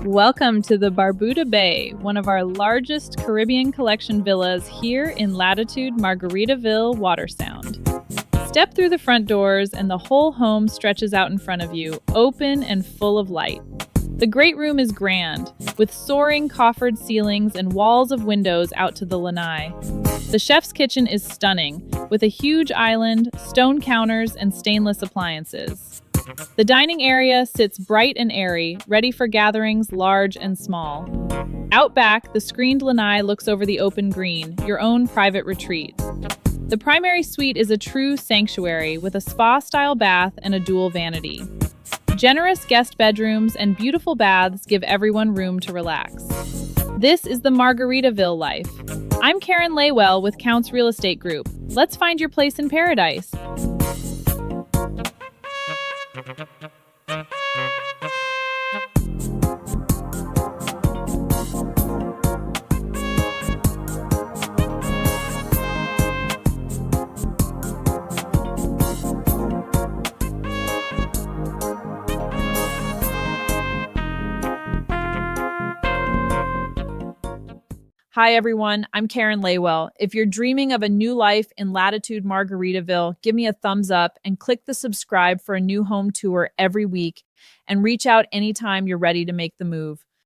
Welcome to the Barbuda Bay, one of our largest Caribbean collection villas here in Latitude Margaritaville Watersound. Step through the front doors and the whole home stretches out in front of you, open and full of light. The great room is grand, with soaring coffered ceilings and walls of windows out to the lanai. The chef's kitchen is stunning, with a huge island, stone counters, and stainless appliances. The dining area sits bright and airy, ready for gatherings large and small. Out back, the screened lanai looks over the open green, your own private retreat. The primary suite is a true sanctuary with a spa-style bath and a dual vanity. Generous guest bedrooms and beautiful baths give everyone room to relax. This is the Margaritaville life. I'm Karen Lawell with Counts Real Estate Group. Let's find your place in paradise. Hi everyone, I'm Karen Lawell. If you're dreaming of a new life in Latitude Margaritaville, give me a thumbs up and click the subscribe for a new home tour every week, and reach out anytime you're ready to make the move.